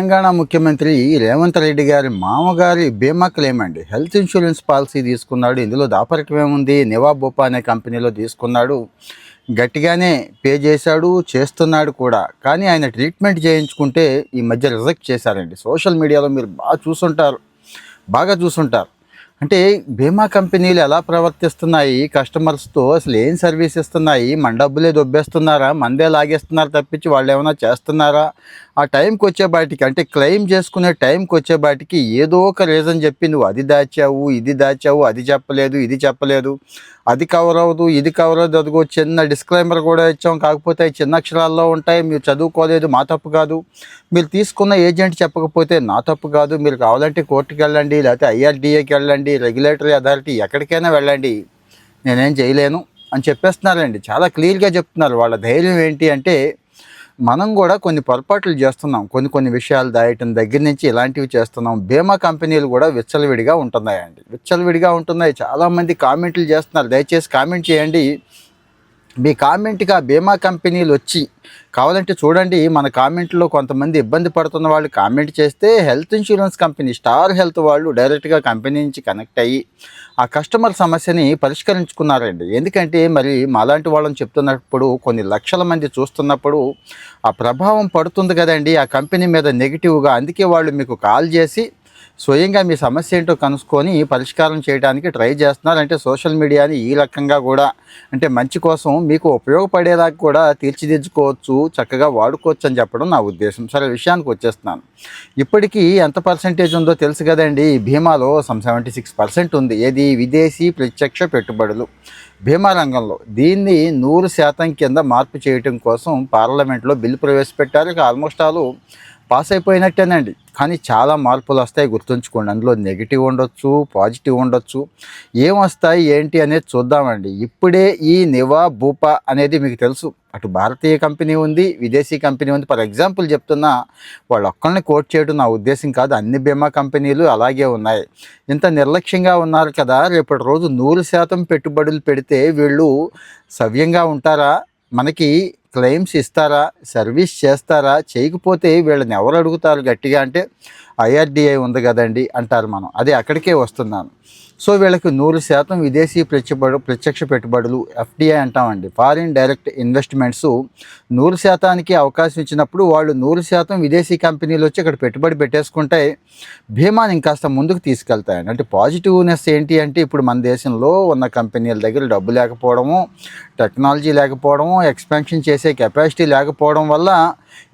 తెలంగాణ ముఖ్యమంత్రి రేవంత్ రెడ్డి గారి మామగారి బీమా క్లెయిమ్ అండి. హెల్త్ ఇన్సూరెన్స్ పాలసీ తీసుకున్నాడు. ఇందులో దాపరికం ఏముంది? నివా బూపా అనే కంపెనీలో తీసుకున్నాడు. గట్టిగానే పే చేశాడు, చేస్తున్నాడు కూడా. కానీ ఆయన ట్రీట్మెంట్ చేయించుకుంటే ఈ మధ్య రిజెక్ట్ చేశారండి. సోషల్ మీడియాలో మీరు బాగా చూసుంటారు. అంటే బీమా కంపెనీలు ఎలా ప్రవర్తిస్తున్నాయి, కస్టమర్స్తో అసలు ఏం సర్వీస్ ఇస్తున్నాయి, మన డబ్బులే దొబ్బేస్తున్నారా, మందే లాగేస్తున్నారు తప్పించి వాళ్ళు ఏమైనా చేస్తున్నారా? ఆ టైంకి వచ్చేబాటికి, అంటే క్లెయిమ్ చేసుకునే టైంకి వచ్చేబాటికి ఏదో ఒక రీజన్ చెప్పి నువ్వు అది దాచావు, ఇది దాచావు, అది చెప్పలేదు, ఇది చెప్పలేదు, అది కవర్ అవ్వదు, ఇది కవర్ అవ్వదు. అదిగో చిన్న డిస్క్లైమర్ కూడా ఇచ్చాం, కాకపోతే చిన్న అక్షరాల్లో ఉంటాయి, మీరు చదువుకోలేదు, మా తప్పు కాదు, మీరు తీసుకున్న ఏజెంట్ చెప్పకపోతే నా తప్పు కాదు, మీరు కావాలంటే కోర్టుకి వెళ్ళండి, లేకపోతే ఐఆర్డీఏకి వెళ్ళండి, రెగ్యులేటరీ అథారిటీ ఎక్కడికైనా వెళ్ళండి, నేనేం చేయలేను అని చెప్పేస్తున్నారండి. చాలా క్లియర్గా చెప్తున్నారు. వాళ్ళ ధైర్యం ఏంటి అంటే, మనం కూడా కొన్ని పొరపాట్లు చేస్తున్నాం, కొన్ని విషయాలు దాయటం దగ్గర నుంచి ఇలాంటివి చేస్తున్నాం. బీమా కంపెనీలు కూడా విచ్చలవిడిగా ఉంటున్నాయి. చాలామంది కామెంట్లు చేస్తున్నారు. దయచేసి కామెంట్ చేయండి. మీ కామెంట్కి ఆ బీమా కంపెనీలు వచ్చి కావాలంటే చూడండి. మన కామెంట్లో కొంతమంది ఇబ్బంది పడుతున్న వాళ్ళు కామెంట్ చేస్తే health insurance company star health వాళ్ళు డైరెక్ట్గా కంపెనీ నుంచి కనెక్ట్ అయ్యి ఆ కస్టమర్ సమస్యని పరిష్కరించుకున్నారండి. ఎందుకంటే మరి మాలాంటి వాళ్ళని చెప్తున్నప్పుడు కొన్ని లక్షల మంది చూస్తున్నప్పుడు ఆ ప్రభావం పడుతుంది కదండి ఆ కంపెనీ మీద నెగిటివ్గా. అందుకే వాళ్ళు మీకు కాల్ చేసి స్వయంగా మీ సమస్య ఏంటో కనుక్కొని పరిష్కారం చేయడానికి ట్రై చేస్తున్నారు. అంటే సోషల్ మీడియాని ఈ రకంగా కూడా, అంటే మంచి కోసం మీకు ఉపయోగపడేలాగా కూడా తీర్చిదిద్దుకోవచ్చు, చక్కగా వాడుకోవచ్చు అని చెప్పడం నా ఉద్దేశం. సరే, విషయానికి వచ్చేస్తున్నాను. ఇప్పటికీ ఎంత పర్సెంటేజ్ ఉందో తెలుసు కదండి. బీమాలో 76% ఉంది. ఏది? విదేశీ ప్రత్యక్ష పెట్టుబడులు బీమా రంగంలో. దీన్ని 100% కింద మార్పు చేయటం కోసం పార్లమెంట్లో బిల్లు ప్రవేశపెట్టారు. ఇక ఆల్మోస్ట్ ఆల్ పాస్ అయిపోయినట్టేనండి. కానీ చాలా మార్పులు వస్తాయి, గుర్తుంచుకోండి. అందులో నెగిటివ్ ఉండొచ్చు, పాజిటివ్ ఉండొచ్చు. ఏమొస్తాయి ఏంటి అనేది చూద్దామండి. ఇప్పుడే ఈ నివా బూపా అనేది మీకు తెలుసు, అటు భారతీయ కంపెనీ ఉంది, విదేశీ కంపెనీ ఉంది. ఫర్ ఎగ్జాంపుల్ చెప్తున్నా, వాళ్ళు ఒక్కరిని కోట్ చేయడం నా ఉద్దేశం కాదు, అన్ని బీమా కంపెనీలు అలాగే ఉన్నాయి. ఇంత నిర్లక్ష్యంగా ఉన్నారు కదా, రేపటి రోజు 100% పెట్టుబడులు పెడితే వీళ్ళు సవ్యంగా ఉంటారా? మనకి క్లెయిమ్స్ ఇస్తారా? సర్వీస్ చేస్తారా? చేయకపోతే వీళ్ళని ఎవరు అడుగుతారు గట్టిగా అంటే, ఐఆర్డీఐ ఉంది కదండి అంటారు. మనం అదే అక్కడికే వస్తున్నాను. సో వీళ్ళకి 100% విదేశీ ప్రత్యక్ష పెట్టుబడులు, ఎఫ్డిఐ అంటామండి, ఫారిన్ డైరెక్ట్ ఇన్వెస్ట్మెంట్స్ 100%కి అవకాశం ఇచ్చినప్పుడు వాళ్ళు 100% విదేశీ కంపెనీలు వచ్చి ఇక్కడ పెట్టుబడి పెట్టేసుకుంటే బీమాని ఇంకాస్త ముందుకు తీసుకెళ్తాయండి. అంటే పాజిటివ్నెస్ ఏంటి అంటే, ఇప్పుడు మన దేశంలో ఉన్న కంపెనీల దగ్గర డబ్బు లేకపోవడము, టెక్నాలజీ లేకపోవడము, ఎక్స్పాన్షన్ చేసే కెపాసిటీ లేకపోవడం వల్ల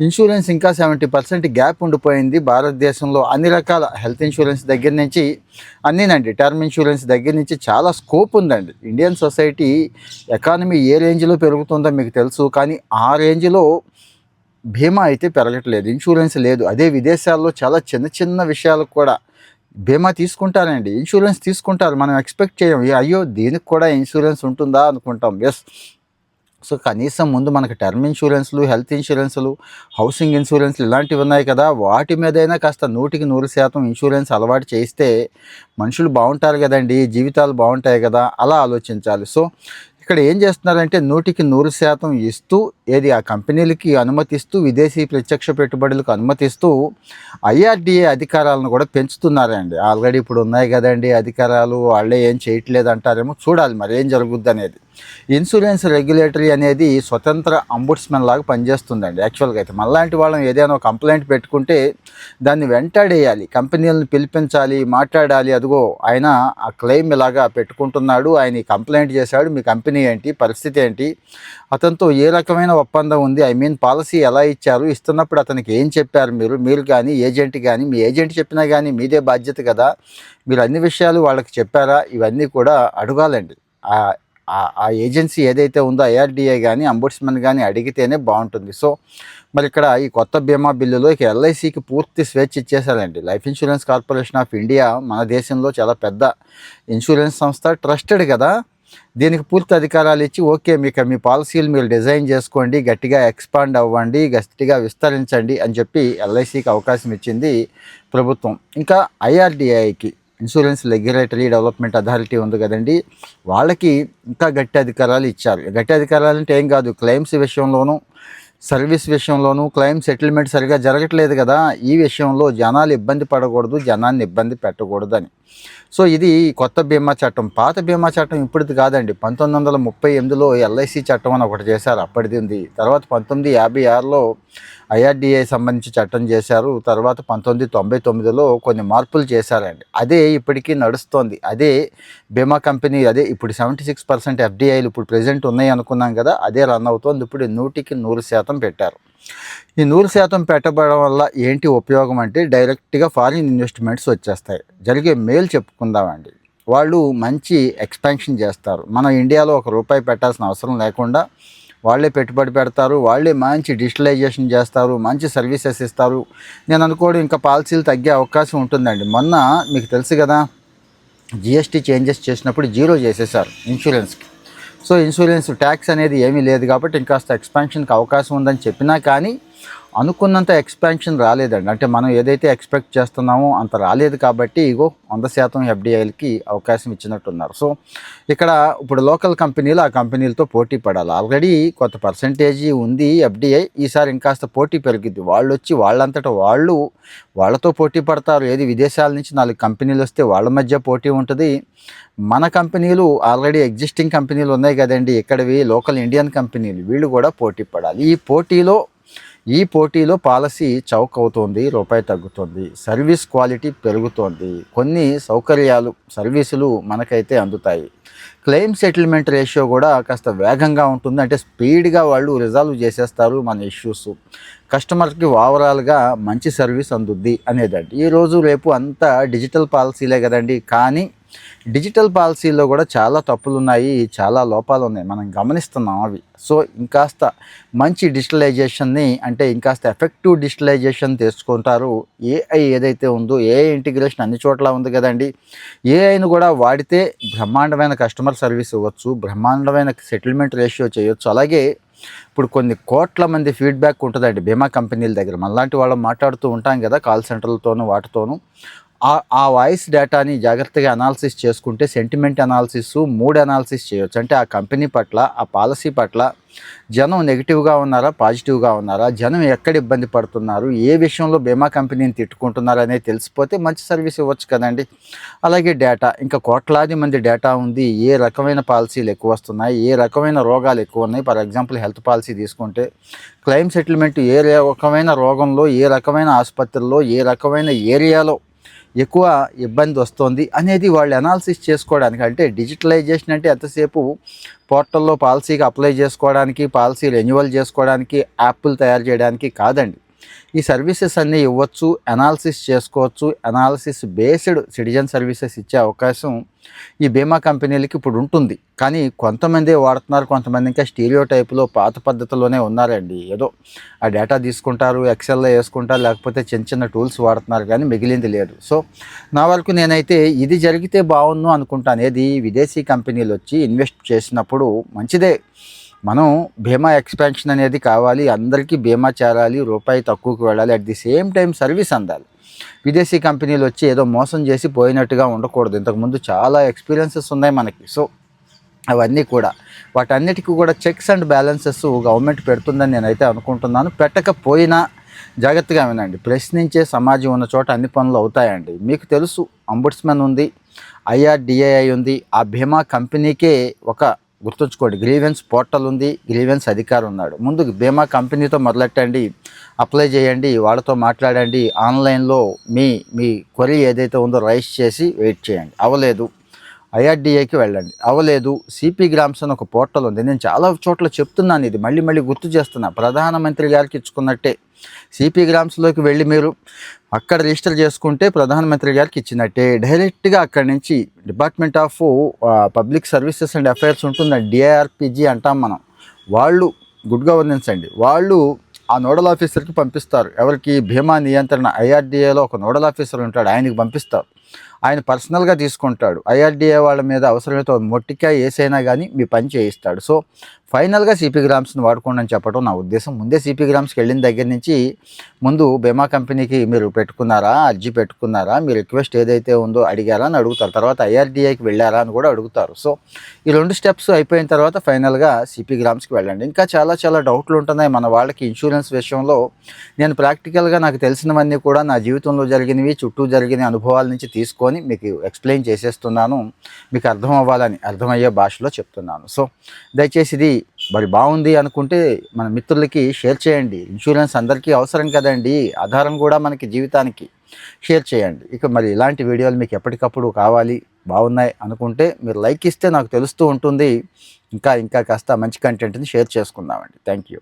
ఇన్సూరెన్స్ ఇంకా 70% గ్యాప్ ఉండిపోయింది భారతదేశంలో. అన్ని రకాల హెల్త్ ఇన్సూరెన్స్ దగ్గర నుంచి అన్నీనండి, టర్మ్ ఇన్సూరెన్స్ దగ్గర నుంచి చాలా స్కోప్ ఉందండి. ఇండియన్ సొసైటీ ఎకానమీ ఏ రేంజ్లో పెరుగుతుందో మీకు తెలుసు, కానీ ఆ రేంజ్లో బీమా అయితే పెరగట్లేదు, ఇన్సూరెన్స్ లేదు. అదే విదేశాల్లో చాలా చిన్న విషయాలకు కూడా బీమా తీసుకుంటారండి, ఇన్సూరెన్స్ తీసుకుంటారు. మనం ఎక్స్పెక్ట్ చేయం, అయ్యో దీనికి కూడా ఇన్సూరెన్స్ ఉంటుందా అనుకుంటాం. ఎస్. సో కనీసం ముందు మనకు టర్మ్ ఇన్సూరెన్స్లు, హెల్త్ ఇన్సూరెన్స్లు, హౌసింగ్ ఇన్సూరెన్స్లు ఇలాంటివి ఉన్నాయి కదా, వాటి మీదైనా కాస్త 100% ఇన్సూరెన్స్ అలవాటు చేస్తే మనుషులు బాగుంటారు కదండి, జీవితాలు బాగుంటాయి కదా, అలా ఆలోచించాలి. సో ఇక్కడ ఏం చేస్తున్నారంటే 100% ఇస్తూ, ఏది ఆ కంపెనీలకి అనుమతిస్తూ, విదేశీ ప్రత్యక్ష పెట్టుబడులకు అనుమతిస్తూ ఐఆర్డీఏ అధికారాలను కూడా పెంచుతున్నారండి. ఆల్రెడీ ఇప్పుడు ఉన్నాయి కదండి అధికారాలు, వాళ్ళే ఏం చేయట్లేదు అంటారేమో, చూడాలి మరి ఏం జరుగుద్ది అనేది. ఇన్సూరెన్స్ రెగ్యులేటరీ అనేది స్వతంత్ర అంబుడ్స్మెన్ లాగా పనిచేస్తుందండి. యాక్చువల్గా అయితే మనలాంటి వాళ్ళం ఏదైనా కంప్లైంట్ పెట్టుకుంటే దాన్ని వెంటాడేయాలి, కంపెనీలను పిలిపించాలి, మాట్లాడాలి. అదిగో ఆయన ఆ క్లెయిమ్ ఇలాగా పెట్టుకుంటున్నాడు, ఆయన కంప్లైంట్ చేశాడు, మీ కంపెనీ ఏంటి, పరిస్థితి ఏంటి, అతనితో ఏ రకమైన ఒప్పందం ఉంది, పాలసీ ఎలా ఇచ్చారు, ఇస్తున్నప్పుడు అతనికి ఏం చెప్పారు మీరు కానీ ఏజెంట్ కానీ, మీ ఏజెంట్ చెప్పినా కానీ మీదే బాధ్యత కదా, మీరు అన్ని విషయాలు వాళ్ళకి చెప్పారా, ఇవన్నీ కూడా అడగాలండి. ఆ ఏజెన్సీ ఏదైతే ఉందో ఐఆర్డీఏ కానీ అంబుడ్స్మెన్ కానీ అడిగితేనే బాగుంటుంది. సో మరి ఇక్కడ ఈ కొత్త బీమా బిల్లులో ఇక ఎల్ఐసికి పూర్తి స్వేచ్ఛ ఇచ్చేసారండి. Life Insurance Corporation of India మన దేశంలో చాలా పెద్ద ఇన్సూరెన్స్ సంస్థ, ట్రస్టెడ్ కదా, దీనికి పూర్తి అధికారాలు ఇచ్చి, ఓకే మీ పాలసీలు మీరు డిజైన్ చేసుకోండి, గట్టిగా ఎక్స్పాండ్ అవ్వండి, గట్టిగా విస్తరించండి అని చెప్పి ఎల్ఐసికి అవకాశం ఇచ్చింది ప్రభుత్వం. ఇంకా ఐఆర్డీఐకి, ఇన్సూరెన్స్ రెగ్యులేటరీ డెవలప్మెంట్ అథారిటీ ఉంది కదండి, వాళ్ళకి ఇంకా గట్టి అధికారాలు ఇచ్చారు. గట్టి అధికారాలు అంటే ఏం కాదు, క్లెయిమ్స్ విషయంలోనూ, సర్వీస్ విషయంలోనూ క్లెయిమ్ సెటిల్మెంట్ సరిగా జరగట్లేదు కదా, ఈ విషయంలో జనాలు ఇబ్బంది పడకూడదు, జనాన్ని ఇబ్బంది పెట్టకూడదని. సో ఇది కొత్త బీమా చట్టం. పాత బీమా చట్టం ఇప్పుడుది కాదండి. 1938లో ఎల్ఐసి చట్టం అని ఒకటి చేశారు, అప్పటిది ఉంది. తర్వాత 1956లో ఐఆర్డిఏ సంబంధించి చట్టం చేశారు. తర్వాత 1999లో కొన్ని మార్పులు చేశారండి. అదే ఇప్పటికీ నడుస్తోంది. అదే బీమా కంపెనీ, అదే ఇప్పుడు 76% ఎఫ్డిఐలు ఇప్పుడు ప్రెజెంట్ ఉన్నాయి అనుకున్నాం కదా, అదే రన్ అవుతోంది. ఇప్పుడు 100% పెట్టారు. ఈ 100% పెట్టబడడం వల్ల ఏంటి ఉపయోగం అంటే, డైరెక్ట్గా ఫారిన్ ఇన్వెస్ట్మెంట్స్ వచ్చేస్తాయి. జరిగే మేలు చెప్పుకుందామండి. వాళ్ళు మంచి ఎక్స్పాన్షన్ చేస్తారు. మనం ఇండియాలో ₹1 పెట్టాల్సిన అవసరం లేకుండా వాళ్ళే పెట్టుబడి పెడతారు, వాళ్ళే మంచి డిజిటలైజేషన్ చేస్తారు, మంచి సర్వీసెస్ ఇస్తారు. నేను అనుకోవడం ఇంకా పాలసీలు తగ్గే అవకాశం ఉంటుందండి. మొన్న మీకు తెలుసు కదా, జిఎస్టీ చేంజెస్ చేసినప్పుడు 0 చేసేసారు ఇన్సూరెన్స్కి. సో ఇన్సూరెన్స్ ట్యాక్స్ అనేది ఏమీ లేదు కాబట్టి ఇంకాస్త ఎక్స్పాన్షన్కి అవకాశం ఉందని చెప్పినా కానీ అనుకున్నంత ఎక్స్పాన్షన్ రాలేదండి. అంటే మనం ఏదైతే ఎక్స్పెక్ట్ చేస్తున్నామో అంత రాలేదు కాబట్టి ఇగో 100% ఎఫ్డిఐలకి అవకాశం ఇచ్చినట్టున్నారు. సో ఇక్కడ ఇప్పుడు లోకల్ కంపెనీలు ఆ కంపెనీలతో పోటీ పడాలి. ఆల్రెడీ కొంత పర్సంటేజీ ఉంది ఎఫ్డిఐ, ఈసారి ఇంకాస్త పోటీ పెరిగిద్ది. వాళ్ళు వచ్చి వాళ్ళంతటా వాళ్ళతో పోటీ పడతారు. ఏది విదేశాల నుంచి 4 కంపెనీలు వస్తే వాళ్ళ మధ్య పోటీ ఉంటుంది. మన కంపెనీలు ఆల్రెడీ ఎగ్జిస్టింగ్ కంపెనీలు ఉన్నాయి కదండి, ఇక్కడవి లోకల్ ఇండియన్ కంపెనీలు, వీళ్ళు కూడా పోటీ పడాలి. ఈ పోటీలో పాలసీ చౌక్ అవుతుంది, రూపాయి తగ్గుతుంది, సర్వీస్ క్వాలిటీ పెరుగుతోంది, కొన్ని సౌకర్యాలు సర్వీసులు మనకైతే అందుతాయి. క్లెయిమ్ సెటిల్మెంట్ రేషియో కూడా కాస్త వేగంగా ఉంటుంది. అంటే స్పీడ్గా వాళ్ళు రిజాల్వ్ చేసేస్తారు మన ఇష్యూస్. కస్టమర్కి ఓవరాల్గా మంచి సర్వీస్ అందుద్ది అనేదండి. ఈరోజు రేపు అంతా డిజిటల్ పాలసీలే కదండి, కానీ డిజిటల్ పాలసీలో కూడా చాలా తప్పులు ఉన్నాయి, చాలా లోపాలు ఉన్నాయి, మనం గమనిస్తున్నాం అవి. సో ఇంకాస్త మంచి డిజిటలైజేషన్ని, అంటే ఇంకాస్త ఎఫెక్టివ్ డిజిటలైజేషన్ తెచ్చుకుంటారు. ఏఐ ఏదైతే ఉందో, ఏఐ ఇంటిగ్రేషన్ అన్ని చోట్ల ఉంది కదండి. ఏఐని కూడా వాడితే బ్రహ్మాండమైన కస్టమర్ సర్వీస్ ఇవ్వచ్చు, బ్రహ్మాండమైన సెటిల్మెంట్ రేషియో చేయొచ్చు. అలాగే ఇప్పుడు కొన్ని కోట్ల మంది ఫీడ్బ్యాక్ ఉంటుందండి బీమా కంపెనీల దగ్గర. మనలాంటి వాళ్ళు మాట్లాడుతూ ఉంటాం కదా కాల్ సెంటర్లతోనూ వాటితోనూ. ఆ వాయిస్ డేటాని జాగ్రత్తగా అనాలిసిస్ చేసుకుంటే సెంటిమెంట్ అనాలిసిస్, మూడ్ అనాలిసిస్ చేయొచ్చు. అంటే ఆ కంపెనీ పట్ల, ఆ పాలసీ పట్ల జనం నెగిటివ్గా ఉన్నారా, పాజిటివ్గా ఉన్నారా, జనం ఎక్కడ ఇబ్బంది పడుతున్నారు, ఏ విషయంలో బీమా కంపెనీని తిట్టుకుంటున్నారు అనేది తెలిసిపోతే మంచి సర్వీస్ ఇవ్వచ్చు కదండి. అలాగే డేటా, ఇంకా కోట్లాది మంది డేటా ఉంది. ఏ రకమైన పాలసీలు ఎక్కువ వస్తున్నాయి, ఏ రకమైన రోగాలు ఎక్కువ ఉన్నాయి. ఫర్ ఎగ్జాంపుల్ హెల్త్ పాలసీ తీసుకుంటే క్లెయిమ్ సెటిల్మెంట్ ఏ రకమైన రోగంలో, ఏ రకమైన ఆసుపత్రిలో, ఏ రకమైన ఏరియాలో ఎక్కువ ఇబ్బంది వస్తుంది అనేది వాళ్ళు అనాలిసిస్ చేసుకోవడానికి. అంటే డిజిటలైజేషన్ అంటే ఎంతసేపు పోర్టల్లో పాలసీకి అప్లై చేసుకోవడానికి, పాలసీ రెన్యువల్ చేసుకోవడానికి, యాప్లు తయారు చేయడానికి కాదండి. ఈ సర్వీసెస్ అన్నీ ఇవ్వచ్చు, అనాలిసిస్ చేసుకోవచ్చు. అనాలిసిస్ బేస్డ్ సిటిజన్ సర్వీసెస్ ఇచ్చే అవకాశం ఈ బీమా కంపెనీలకి ఇప్పుడు ఉంటుంది. కానీ కొంతమంది వాడుతున్నారు, కొంతమంది ఇంకా స్టీరియో టైప్లో పాత పద్ధతిలోనే ఉన్నారండి. ఏదో ఆ డేటా తీసుకుంటారు, ఎక్సెల్లో వేసుకుంటారు, లేకపోతే చిన్న చిన్న టూల్స్ వాడుతున్నారు, కానీ మిగిలింది లేదు. సో నా వరకు నేనైతే ఇది జరిగితే బాగుండు అనుకుంటాను. ఏది విదేశీ కంపెనీలు వచ్చి ఇన్వెస్ట్ చేసినప్పుడు మంచిదే. మనం బీమా ఎక్స్పాన్షన్ అనేది కావాలి, అందరికీ బీమా చేరాలి, రూపాయి తక్కువకి వెళ్ళాలి, at the same time service అందాలి. విదేశీ కంపెనీలు వచ్చి ఏదో మోసం చేసి పోయినట్టుగా ఉండకూడదు. ఇంతకుముందు చాలా ఎక్స్పీరియన్సెస్ ఉన్నాయి మనకి. సో అవన్నీ కూడా, వాటన్నిటికీ కూడా చెక్స్ అండ్ బ్యాలెన్సెస్ గవర్నమెంట్ పెడుతుందని నేనైతే అనుకుంటున్నాను. పెట్టకపోయినా జాగ్రత్తగా వినండి. ప్రశ్నించే సమాజం ఉన్న చోట అన్ని పనులు అవుతాయండి. మీకు తెలుసు, అంబుడ్స్మెన్ ఉంది, ఐఆర్డిఏఐ ఉంది. ఆ బీమా కంపెనీకే గుర్తుంచుకోండి, గ్రీవెన్స్ పోర్టల్ ఉంది, గ్రీవెన్స్ అధికారి ఉన్నాడు. ముందు బీమా కంపెనీతో మొదలెట్టండి, అప్లై చేయండి, వాళ్ళతో మాట్లాడండి. ఆన్లైన్లో మీ క్వరీ ఏదైతే ఉందో రైస్ చేసి వెయిట్ చేయండి. అవ్వలేదు, ఐఆర్డిఏకి వెళ్ళండి. అవ్వలేదు, సిపి గ్రామ్స్ అని ఒక పోర్టల్ ఉంది. నేను చాలా చోట్ల చెప్తున్నాను, ఇది మళ్ళీ మళ్ళీ గుర్తు చేస్తున్నా. ప్రధానమంత్రి గారికి ఇచ్చుకున్నట్టే సిపి గ్రామ్స్లోకి వెళ్ళి మీరు అక్కడ రిజిస్టర్ చేసుకుంటే ప్రధానమంత్రి గారికి ఇచ్చినట్టే. డైరెక్ట్గా అక్కడి నుంచి department of public services and affairs ఉంటుందండి, డిఆర్పిజి అంటాం మనం. వాళ్ళు గుడ్ గవర్నెన్స్ అండి, వాళ్ళు ఆ నోడల్ ఆఫీసర్కి పంపిస్తారు. ఎవరికి? బీమా నియంత్రణ ఐఆర్డిఏలో ఒక నోడల్ ఆఫీసర్ ఉంటాడు, ఆయనకి పంపిస్తారు. ఆయన పర్సనల్గా తీసుకుంటాడు. ఐఆర్డిఏ వాళ్ళ మీద అవసరమైతే మొట్టికాయ వేసైనా కానీ మీ పని చేయిస్తాడు. సో ఫైనల్గా సిపి గ్రామ్స్ని వాడుకోండి అని చెప్పడం నా ఉద్దేశం. ముందే సిపి గ్రామ్స్కి వెళ్ళిన దగ్గర నుంచి ముందు బీమా కంపెనీకి మీరు పెట్టుకున్నారా, అర్జీ పెట్టుకున్నారా, మీ రిక్వెస్ట్ ఏదైతే ఉందో అడిగారా అని అడుగుతారు. తర్వాత ఐఆర్డీఐకి వెళ్ళారా అని కూడా అడుగుతారు. సో ఈ 2 స్టెప్స్ అయిపోయిన తర్వాత ఫైనల్గా సిపి గ్రామ్స్కి వెళ్ళండి. ఇంకా చాలా చాలా డౌట్లు ఉంటున్నాయి మన వాళ్ళకి ఇన్సూరెన్స్ విషయంలో. నేను ప్రాక్టికల్గా నాకు తెలిసినవన్నీ కూడా నా జీవితంలో జరిగినవి, చుట్టూ జరిగిన అనుభవాల నుంచి తీసుకొని మీకు ఎక్స్ప్లెయిన్ చేసేస్తున్నాను. మీకు అర్థం అవ్వాలని, అర్థమయ్యే భాషలో చెప్తున్నాను. సో దయచేసి ఇది మరి బాగుంది అనుకుంటే మన మిత్రులకి షేర్ చేయండి. ఇన్సూరెన్స్ అందరికీ అవసరం కదండి, ఆధారం కూడా మనకి జీవితానికి. షేర్ చేయండి. ఇక మరి ఇలాంటి వీడియోలు మీకు ఎప్పటికప్పుడు కావాలి, బాగున్నాయి అనుకుంటే మీరు లైక్ ఇస్తే నాకు తెలుస్తూ ఉంటుంది. ఇంకా ఇంకా కాస్త మంచి కంటెంట్ని షేర్ చేసుకుందామండి. Thank you.